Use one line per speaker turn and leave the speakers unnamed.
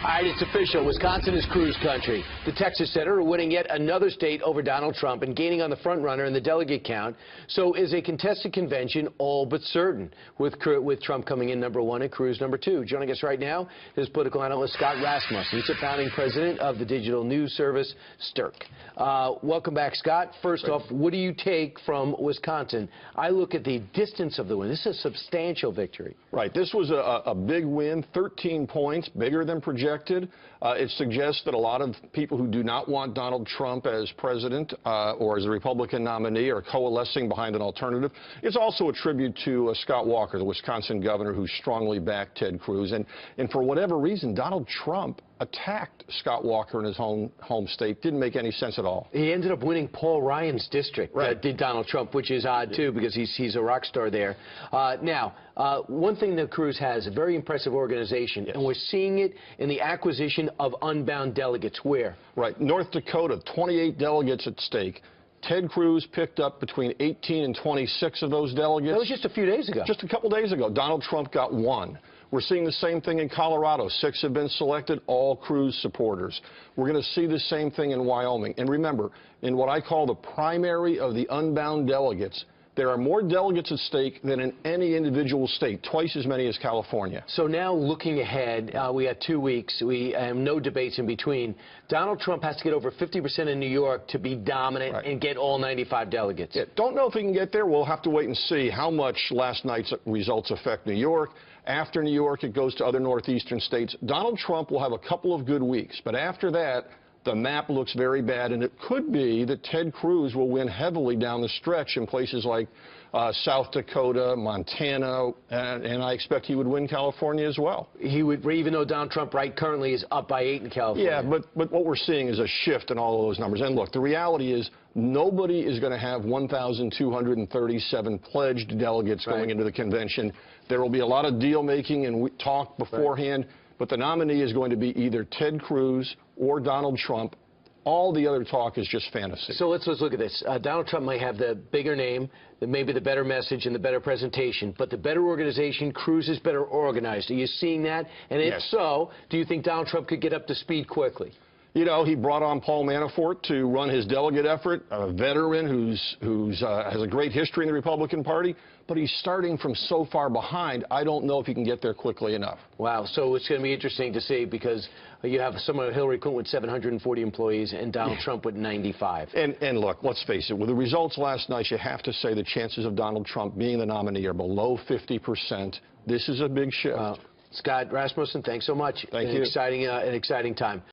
All right, it's official. Wisconsin is Cruz country. The Texas Center are winning yet another state over Donald Trump and gaining on the front runner in the delegate count. So is a contested convention all but certain, with Trump coming in #1 and Cruz #2. Joining us right now is political analyst Scott Rasmussen. He's the founding president of the digital news service Stirk. Welcome back, Scott. First off, what do you take from Wisconsin? I look at the distance of the win. This is a substantial victory.
Right. This was a big win, 13 points, bigger than projected. It suggests that a lot of people who do not want Donald Trump as president or as a Republican nominee are coalescing behind an alternative. It's also a tribute to Scott Walker, the Wisconsin governor, who strongly backed Ted Cruz. And for whatever reason, Donald Trump attacked Scott Walker in his home state. Didn't make any sense at all.
He ended up winning Paul Ryan's district,
right.
Did Donald Trump, which is odd, too, because he's a rock star there. Now, one thing that Cruz has, a very impressive organization,
yes.
And we're seeing it in the acquisition of unbound delegates. Where?
Right. North Dakota, 28 delegates at stake. Ted Cruz picked up between 18 and 26 of those delegates.
That was just a few days ago.
Just a couple days ago. Donald Trump got 1. We're seeing the same thing in Colorado. 6 have been selected, all Cruz supporters. We're going to see the same thing in Wyoming. And remember, in what I call the primary of the unbound delegates, there are more delegates at stake than in any individual state, twice as many as California.
So now looking ahead, we had 2 weeks. We have no debates in between. Donald Trump has to get over 50% in New York to be dominant, right, and get all 95 delegates.
Yeah, don't know if he can get there. We'll have to wait and see how much last night's results affect New York. After New York, it goes to other northeastern states. Donald Trump will have a couple of good weeks, but after that, the map looks very bad, and it could be that Ted Cruz will win heavily down the stretch in places like South Dakota, Montana, and I expect he would win California as well. He would,
even though Donald Trump right currently is up by 8 in California.
Yeah, but what we're seeing is a shift in all of those numbers. And look, the reality is nobody is going to have 1,237 pledged delegates going into the convention. There will be a lot of deal-making and talk beforehand. Right. But the nominee is going to be either Ted Cruz or Donald Trump. All the other talk is just fantasy.
So let's look at this. Donald Trump might have the bigger name, maybe the better message and the better presentation, but the better organization, Cruz is better organized. Are you seeing that? And if so, do you think Donald Trump could get up to speed quickly?
You know, he brought on Paul Manafort to run his delegate effort, a veteran who's has a great history in the Republican Party, but he's starting from so far behind, I don't know if he can get there quickly enough.
Wow, so it's going to be interesting to see, because you have someone, Hillary Clinton, with 740 employees and Donald Trump with 95.
And look, let's face it, with the results last night, you have to say the chances of Donald Trump being the nominee are below 50%. This is a big shift.
Scott Rasmussen, thanks so much.
Thank you.
An exciting time.